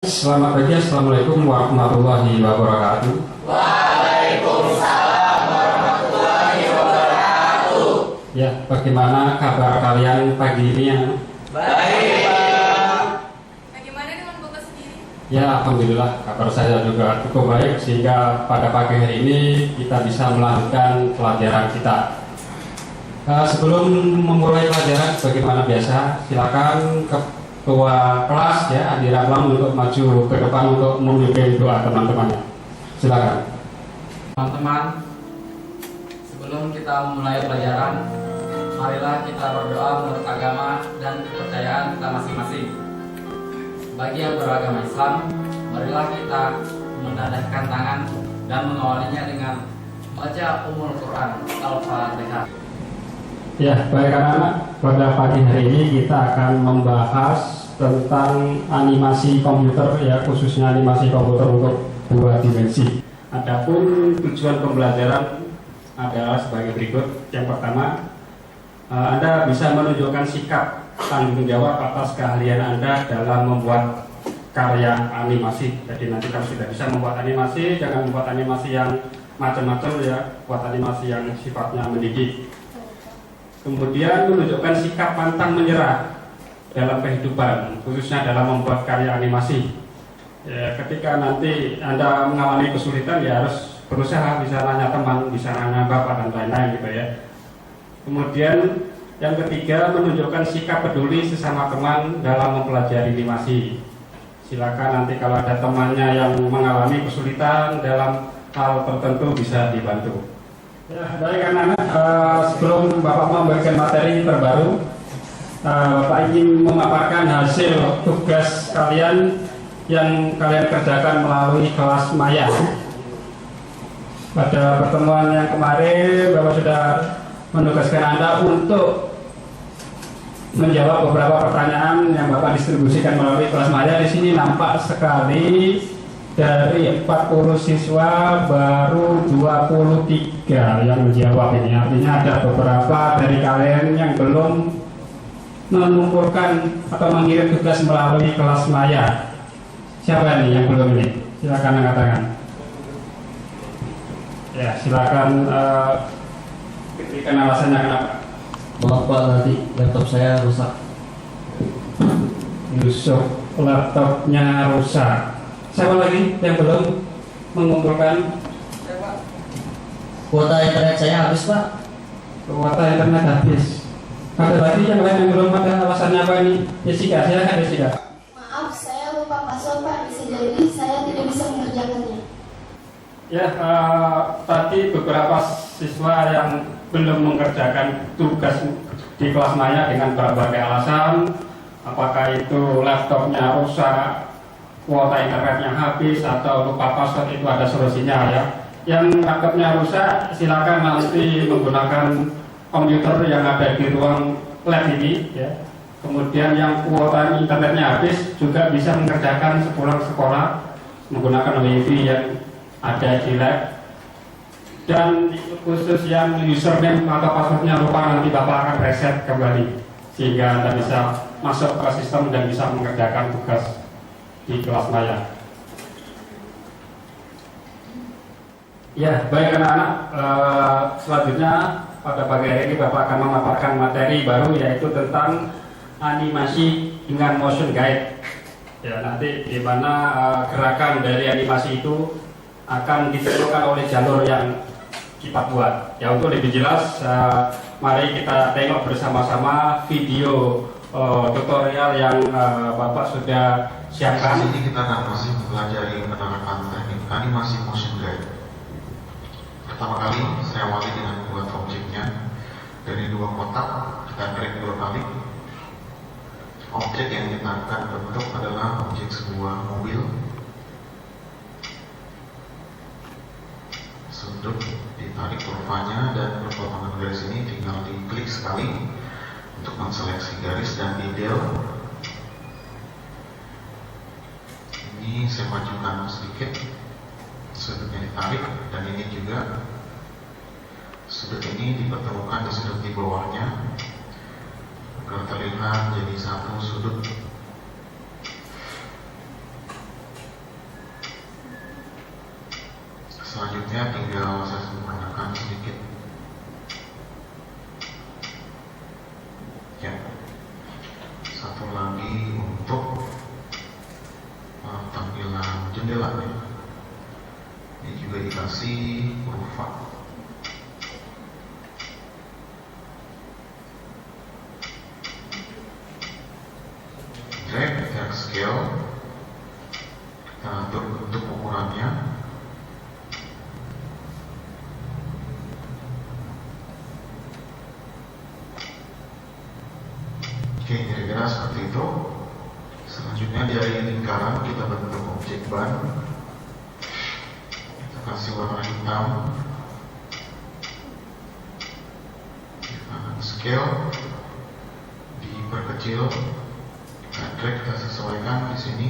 Selamat pagi, Assalamualaikum warahmatullahi wabarakatuh. Waalaikumsalam warahmatullahi wabarakatuh. Ya, bagaimana kabar kalian pagi ini ya? Baik, Pak. Bagaimana dengan Bapak sendiri? Ya, Alhamdulillah kabar saya juga cukup baik sehingga pada pagi hari ini kita bisa melanjutkan pelajaran kita. Sebelum memulai pelajaran, bagaimana biasa, silakan Ketua kelas ya Andi Ramlan untuk maju ke depan untuk memimpin doa teman-temannya. Silakan. Teman-teman, sebelum kita memulai pelajaran, marilah kita berdoa menurut agama dan kepercayaan kita masing-masing. Bagi yang beragama Islam, marilah kita menadahkan tangan dan mengawalinya dengan baca Ummul Quran Al-Fatihah. Ya, baik anak-anak, pada pagi hari ini kita akan membahas tentang animasi komputer ya, khususnya animasi komputer untuk dua dimensi. Adapun tujuan pembelajaran adalah sebagai berikut. Yang pertama, Anda bisa menunjukkan sikap tanggung jawab atas keahlian Anda dalam membuat karya animasi. Jadi nanti kalau sudah bisa membuat animasi, jangan membuat animasi yang macam-macam ya, buat animasi yang sifatnya mendidik. Kemudian menunjukkan sikap pantang menyerah dalam kehidupan, khususnya dalam membuat karya animasi. Ya, ketika nanti Anda mengalami kesulitan, ya harus berusaha, bisa nanya teman, bisa nanya bapak dan lain-lain gitu ya. Kemudian yang ketiga, menunjukkan sikap peduli sesama teman dalam mempelajari animasi. Silakan nanti kalau ada temannya yang mengalami kesulitan dalam hal tertentu bisa dibantu. Ya, baik anak-anak, sebelum Bapak memberikan materi terbaru, Bapak ingin memaparkan hasil tugas kalian yang kalian kerjakan melalui kelas maya. Pada pertemuan yang kemarin, Bapak sudah menugaskan Anda untuk menjawab beberapa pertanyaan yang Bapak distribusikan melalui kelas maya. Di sini nampak sekali dari 40 siswa baru 23 yang menjawab ini. Artinya ada beberapa dari kalian yang belum mengumpulkan atau mengirim tugas melalui kelas maya. Siapa nih yang belum ini? Silakan angkat tangan. Ya, silakan berikan alasannya kenapa. Maaf Pak, nanti laptop saya rusak. Laptopnya rusak. Siapa lagi yang belum mengumpulkan? Kuota internet saya habis Pak. Kuota internet habis. Ada lagi yang lain yang belum, ada alasannya apa ini? Jessica, silakan Jessica. Maaf, saya lupa password Pak. Bisa jadi saya tidak bisa mengerjakannya. Ya, tadi beberapa siswa yang belum mengerjakan tugas di kelas maya dengan berbagai alasan, apakah itu laptopnya rusak, kuota internetnya habis, atau lupa password, itu ada solusinya ya. Yang laptopnya rusak, silakan nanti menggunakan komputer yang ada di ruang lab ini ya. Kemudian yang kuota internetnya habis juga bisa mengerjakan sepulang sekolah menggunakan wifi yang ada di lab. Dan khusus yang username atau passwordnya lupa, nanti Bapak akan reset kembali sehingga Anda bisa masuk ke sistem dan bisa mengerjakan tugas di kelas maya. Ya, baik anak-anak, selanjutnya pada pagi hari ini Bapak akan memaparkan materi baru, yaitu tentang animasi dengan motion guide. Ya, nanti di mana gerakan dari animasi itu akan ditentukan oleh jalur yang kita buat. Ya, untuk lebih jelas, mari kita tengok bersama-sama video tutorial yang Bapak sudah siapkan. Di sini kita masih mempelajari penerapan teknik animasi motion guide. Pertama kali saya awali dengan membuat objeknya dari dua kotak, kita drag dua kali. Objek yang kita akan bentuk adalah objek sebuah mobil. Sudut ditarik kurvanya dan perpotongan garis ini tinggal diklik sekali untuk menseleksi garis dan detail. Ini saya majukan sedikit, sudutnya ditarik, dan ini juga sudut ini dipertemukan di sudut di bawahnya agar terlihat jadi satu sudut. Selanjutnya tinggal saya sempurnakan sedikit. Ya, satu lagi untuk tampilan jendela. Ini juga dikasih huruf A. Drag text scale, kita atur bentuk ukurannya. Oke, kira-kira seperti itu. Selanjutnya dari lingkaran kita bentuk objek ban. Kita kasih warna hitam. Kita scale, diperkecil. Drag kita sesuaikan di sini.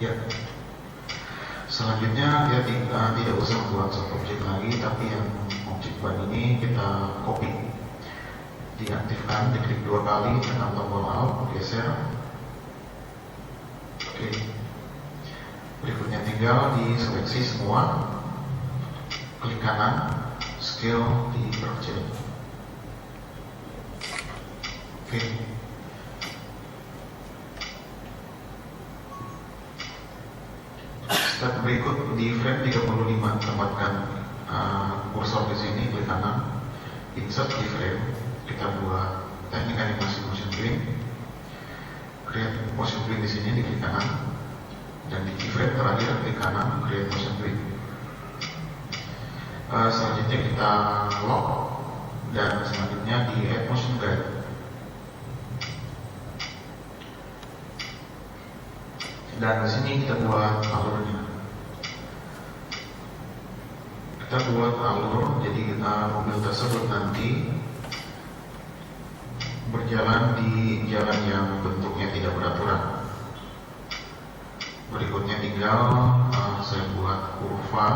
Ya. Selanjutnya dia tidak usah buat satu objek lagi, tapi yang objek ban ini kita copy. Diaktifkan, diklik 2 kali dengan tombol Alt, geser. Oke. Berikutnya tinggal diseleksi semua. Klik kanan, scale diperkecil. Oke. Step berikut di frame 35, tempatkan kursor di sini, klik kanan, insert di frame. Kita buat teknik animasi motion blink. Create motion blink di sini, di klik kanan, dan di keyframe terakhir klik kanan, create motion blink. Selanjutnya kita lock, dan selanjutnya di add motion guide. Dan di sini kita buat alurnya. Kita buat alur, jadi mobil tersebut nanti berjalan di jalan yang bentuknya tidak beraturan. Berikutnya tinggal saya buat kurva.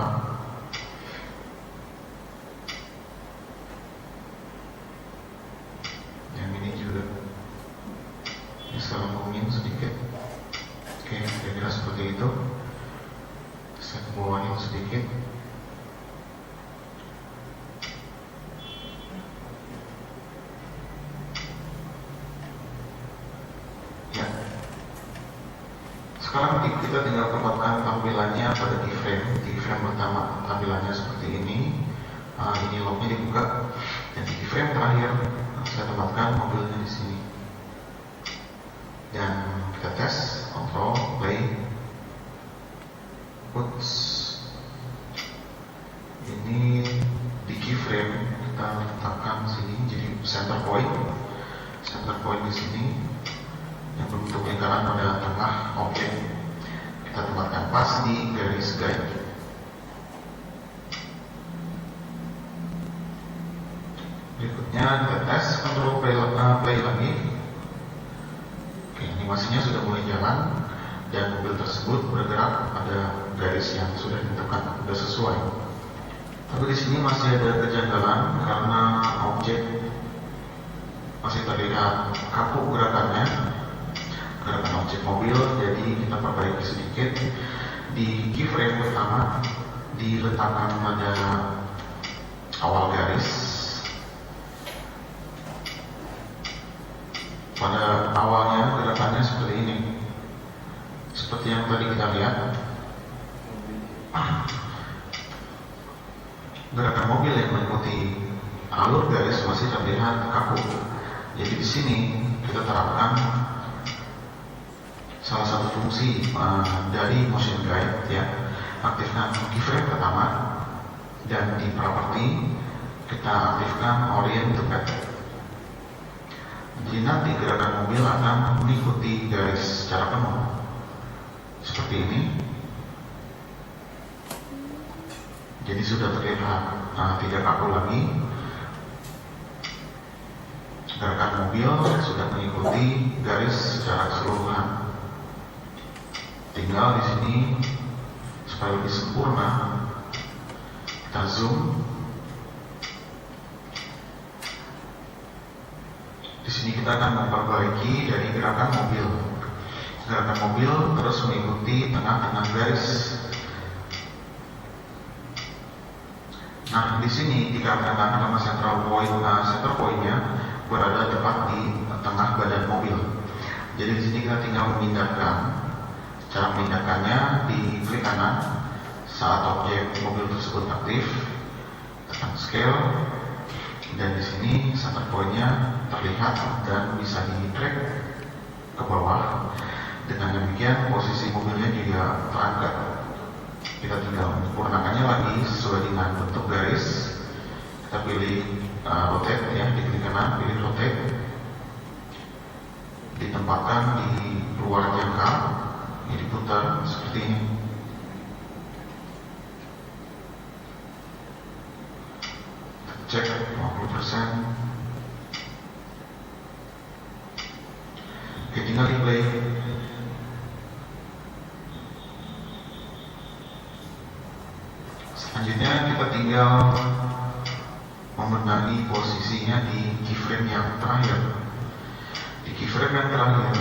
Yang ini juga bisa lengkungin sedikit. Oke, kira-kira seperti itu. Saya bawain sedikit. Ya. Sekarang kita tinggal tempatkan tampilannya pada keyframe. Keyframe pertama tampilannya seperti ini. Ini locknya dibuka. Dan di keyframe terakhir saya tempatkan mobilnya di sini. Dan kita tes, control, play, puts. Ini di keyframe kita letakkan sini, jadi center point di sini, yang berbentuk lingkaran pada tengah objek. Kita tempatkan pas di garis guide. Berikutnya kita tes, control play lagi. Animasinya sudah mulai jalan dan mobil tersebut bergerak pada garis yang sudah ditentukan, sudah sesuai. Tapi di sini masih ada kejanggalan karena objek masih terlihat kaku gerakan objek mobil. Jadi kita perbaiki sedikit. Di keyframe pertama diletakkan pada awal garis. Pada awalnya gerakannya seperti ini, seperti yang tadi kita lihat. Gerakan mobil yang mengikuti alur garis masih terlihat kaku. Jadi di sini kita terapkan salah satu fungsi dari motion guide, ya. Aktifkan keyframe pertama, dan di property kita aktifkan orient to path. Jadi nanti gerakan mobil akan mengikuti garis secara penuh, seperti ini. Jadi sudah terlihat tidak kaku lagi. Gerakan mobil sudah mengikuti garis secara keseluruhan. Tinggal di sini supaya lebih sempurna, kita zoom. Di sini kita akan memperbaiki dari gerakan mobil. Gerakan mobil terus mengikuti tengah-tengah garis. Nah, di sini dikatakan nama center point-nya berada tepat di tengah badan mobil. Jadi di sini kita tinggal memindahkan. Cara memindahkannya di klik kanan saat objek mobil tersebut aktif, tekan scale, dan di sini center point-nya terlihat dan bisa di-drag ke bawah. Dengan demikian posisi mobilnya juga terangkat. Kita tinggal menyempurnakannya lagi sesuai dengan bentuk garis. Kita pilih rotate ya, di klik kanan, pilih rotate, ditempatkan di luar jangka, ini diputar seperti ini. Cek 50%. Oke, tinggal di play. Selanjutnya kita tinggal membenahi posisinya di keyframe yang terakhir. Di keyframe yang terakhir,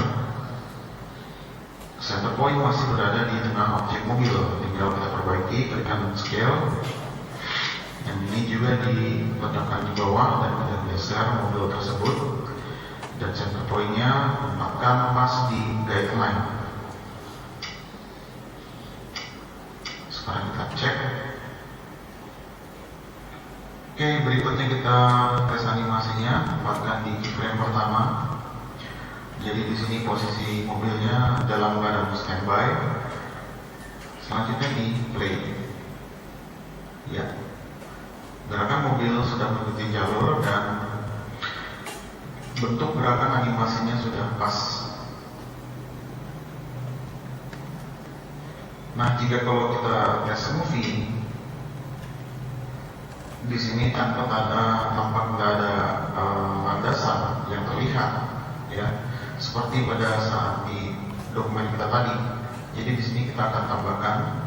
center point masih berada di tengah objek mobil. Tinggal kita perbaiki, klik kanan scale. Dan ini juga diletakkan di bawah dan kita geser mobil tersebut. Dan center point-nya tempatkan pas di guideline. Sekarang kita cek. Oke, berikutnya kita tes animasinya, tempatkan di keyframe pertama. Jadi di sini posisi mobilnya dalam keadaan standby. Selanjutnya di play. Ya, gerakan mobil sudah mengikuti jalur dan bentuk gerakan animasinya sudah pas. Nah, jika kalau kita tes movie, di sini tampak nggak ada landasan yang terlihat, ya, seperti pada saat di dokumen kita tadi. Jadi di sini kita akan tambahkan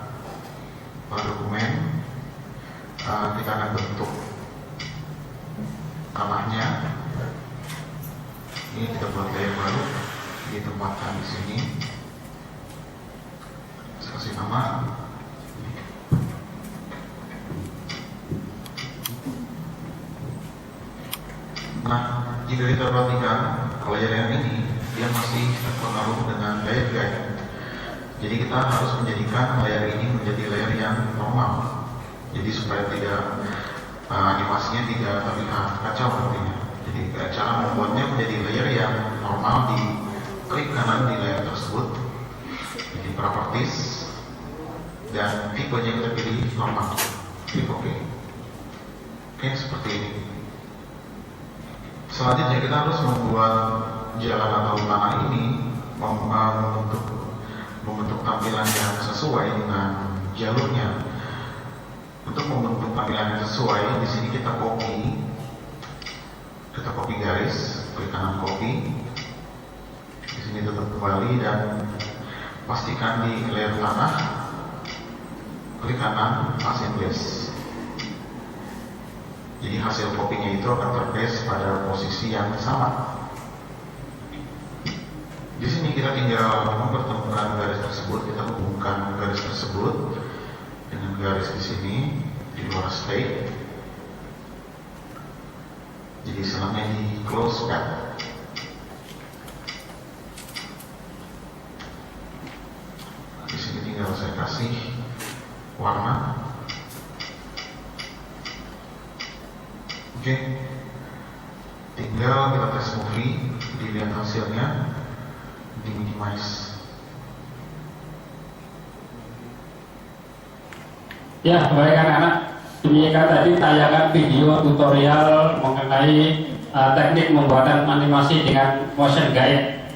pada dokumen, kita akan bentuk tanahnya. Ini kita buat layer baru, ditempatkan di sini. Saya kasih nama. Nah, jika kita perhatikan layer yang ini, dia masih terpengaruh dengan layer guide. Jadi kita harus menjadikan layer ini menjadi layer yang normal. Jadi supaya tidak animasinya tidak terlihat kacau nantinya. Jadi cara membuatnya menjadi layer yang normal, di klik kanan di layer tersebut, jadi properties, dan tipenya kita pilih normal. Klik OK. Oke, seperti ini. Selanjutnya kita harus membuat jalan atau tanah ini membentuk tampilan yang sesuai dengan jalurnya. Untuk membentuk tampilan yang sesuai, di sini kita copy garis, klik kanan copy. Di sini tetap kembali dan pastikan di layer tanah, klik kanan paste in place. Jadi hasil copy-nya itu akan terpaste pada posisi yang sama. Di sini kita tinggal mempertemukan garis tersebut, kita hubungkan garis tersebut dengan garis di sini di luar state. Jadi selanjutnya di close path. Di sini tinggal saya kasih warna. Oke, tinggal kita tes movie, dilihat hasilnya, di minimize. Ya, baik anak-anak, ini kan tadi tayangan video tutorial mengenai teknik pembuatan animasi dengan motion guide.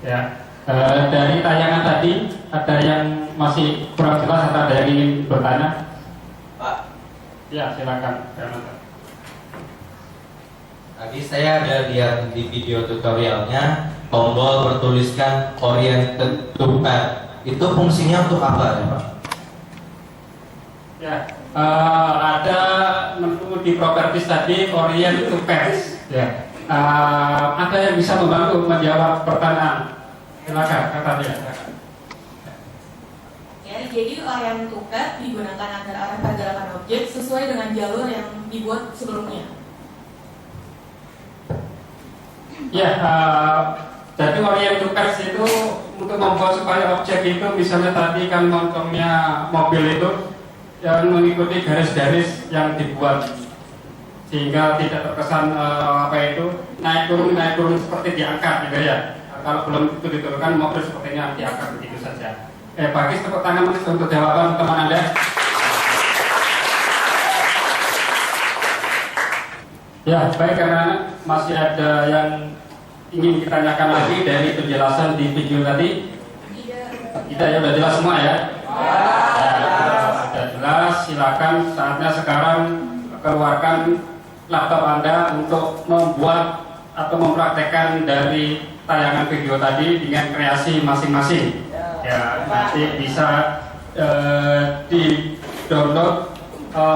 Ya, dari tayangan tadi ada yang masih kurang jelas atau ada yang ingin bertanya? Pak, Ya, silakan. tadi saya ada lihat di video tutorialnya tombol bertuliskan oriented to path. Itu fungsinya untuk apa ya, Pak? Ya, ada menu di properties tadi orient to path. Ya, ada yang bisa membantu menjawab pertanyaan? Silakan, kata dia. Ya, jadi oriented path digunakan agar arah pergerakan objek sesuai dengan jalur yang dibuat sebelumnya. Ya, jadi oriented path itu untuk membuat supaya objek itu, misalnya tadi kan contohnya mobil itu yang mengikuti garis-garis yang dibuat, sehingga tidak terkesan naik turun seperti diangkat gitu ya. Kalau belum itu diturunkan, mobil sepertinya diangkat begitu saja. Bagi tepuk tangan untuk jawaban teman Anda. Ya, baik, karena masih ada yang ingin ditanyakan lagi dari penjelasan di video tadi. Tidak, ya sudah jelas semua ya. Sudah jelas, silakan saatnya sekarang keluarkan laptop Anda untuk membuat atau mempraktekkan dari tayangan video tadi dengan kreasi masing-masing. Ya, nanti bisa di-download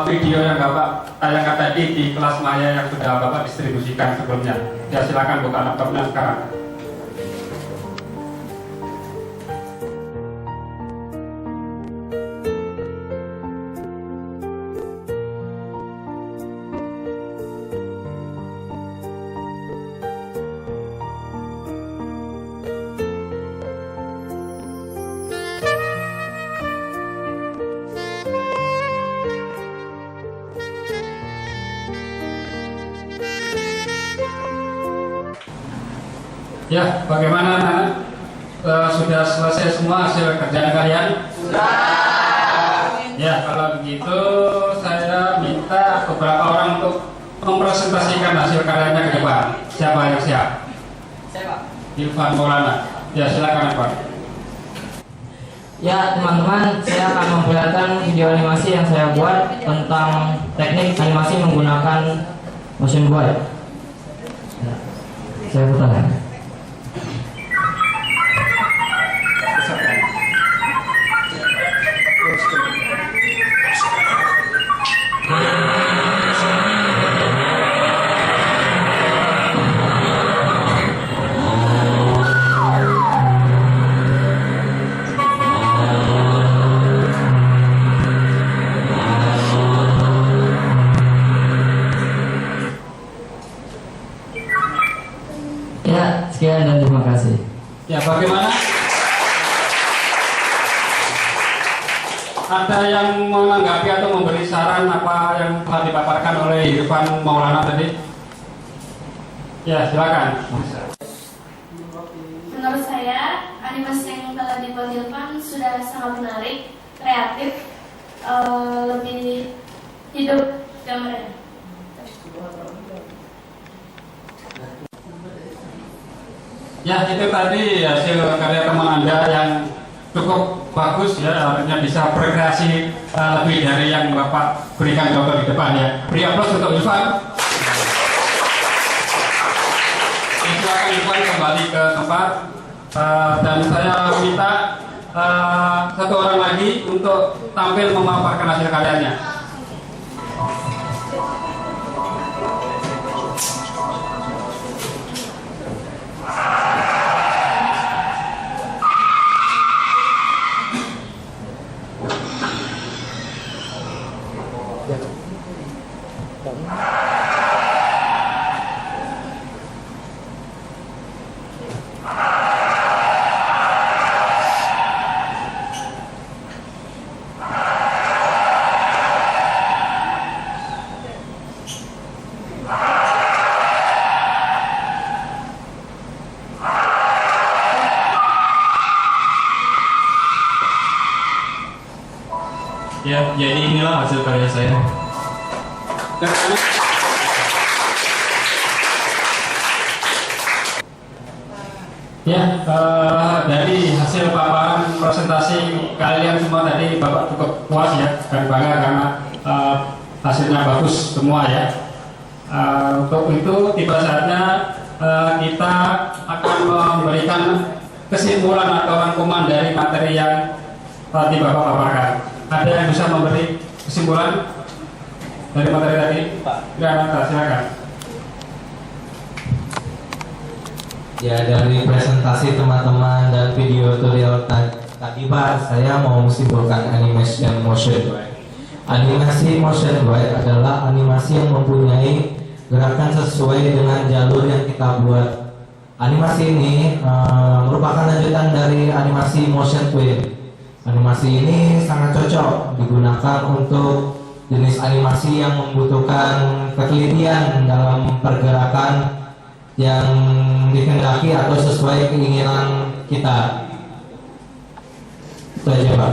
video yang Bapak tayangkan tadi di kelas maya yang sudah Bapak distribusikan sebelumnya. Ya, silakan buka laptopnya sekarang. Ya, bagaimana anak-anak? Sudah selesai semua hasil kerjaan kalian? Sudah. Ya, kalau begitu saya minta beberapa orang untuk mempresentasikan hasil karyanya ke depan. Siapa yang siap? Saya, Pak. Irfan Maulana. Ya, silakan Pak. Ya teman-teman, saya akan memperlihatkan video animasi yang saya buat tentang teknik animasi menggunakan motion blur. Ya, saya putar. Ya, sekian dan terima kasih. Ya, bagaimana? Ada yang menanggapi atau memberi saran apa yang telah dipaparkan oleh Irfan Maulana tadi? Ya, silakan. Menurut saya, animasi yang telah dibuat Irfan sudah sangat menarik, kreatif, lebih hidup gambarnya. Ya, itu tadi hasil karya teman Anda yang cukup bagus ya, artinya bisa berkreasi lebih dari yang Bapak berikan contoh di depan ya. Beri aplaus untuk Irfan. Silakan Irfan kembali ke tempat dan saya minta satu orang lagi untuk tampil memaparkan hasil karyanya. Ya, jadi inilah hasil karya saya. Ya, dari hasil paparan presentasi kalian semua tadi Bapak cukup puas ya dan bangga karena hasilnya bagus semua ya. Untuk itu tiba saatnya kita akan memberikan kesimpulan atau rangkuman dari materi yang tadi Bapak paparkan. Ada yang bisa memberi kesimpulan dari materi tadi? Ya, silakan. Ya, dari presentasi teman-teman dan video tutorial tadi Pak, saya mau simpulkan animation motion. Animasi motion wide adalah animasi yang mempunyai gerakan sesuai dengan jalur yang kita buat. Animasi ini merupakan lanjutan dari animasi motion twin. Animasi ini sangat cocok digunakan untuk jenis animasi yang membutuhkan ketelitian dalam pergerakan yang dikehendaki atau sesuai keinginan kita. Itu aja Pak.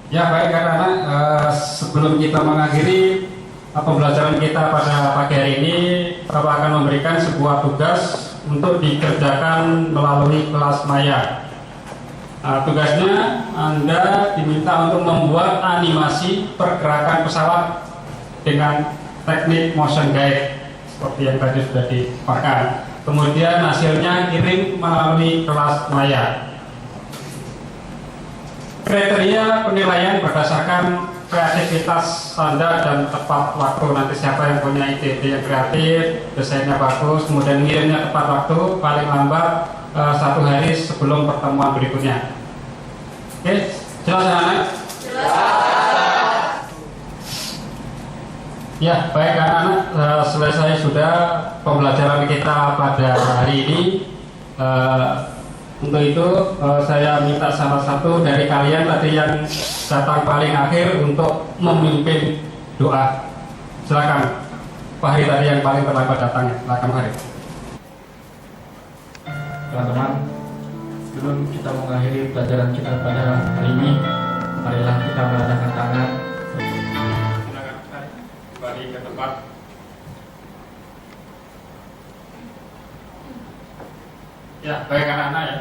Ya baik anak-anak, sebelum kita mengakhiri pembelajaran kita pada pagi hari ini, Bapak akan memberikan sebuah tugas untuk dikerjakan melalui kelas maya. Tugasnya Anda diminta untuk membuat animasi pergerakan pesawat dengan teknik motion guide seperti yang tadi sudah dipaparkan. Kemudian hasilnya kirim melalui kelas maya. Kriteria penilaian berdasarkan kreativitas Anda dan tepat waktu. Nanti siapa yang punya ide-ide yang kreatif, desainnya bagus, kemudian ngirimnya tepat waktu, paling lambat 1 hari sebelum pertemuan berikutnya. Oke, jelas anak-anak? Ya, baik anak-anak, selesai sudah pembelajaran kita pada hari ini. Untuk itu saya minta salah satu dari kalian tadi yang datang paling akhir untuk memimpin doa. Silakan Pak Hari tadi yang paling terlambat datang. Silakan Pak Hari. Teman-teman, sebelum kita mengakhiri pelajaran kita pada hari ini, marilah kita mengadakan tangan. Silakan Pak Hari, kembali ke tempat. Ya, baik anak-anak ya.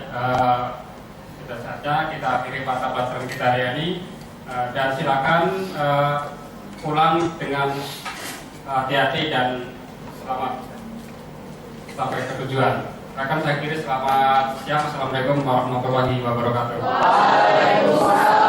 Sudah saja kita akhiri mata pelajaran kita hari ini, dan silakan pulang dengan hati-hati dan selamat sampai ke tujuan. Akan saya kiri selamat siang. Assalamualaikum warahmatullahi wabarakatuh. Waalaikumsalam.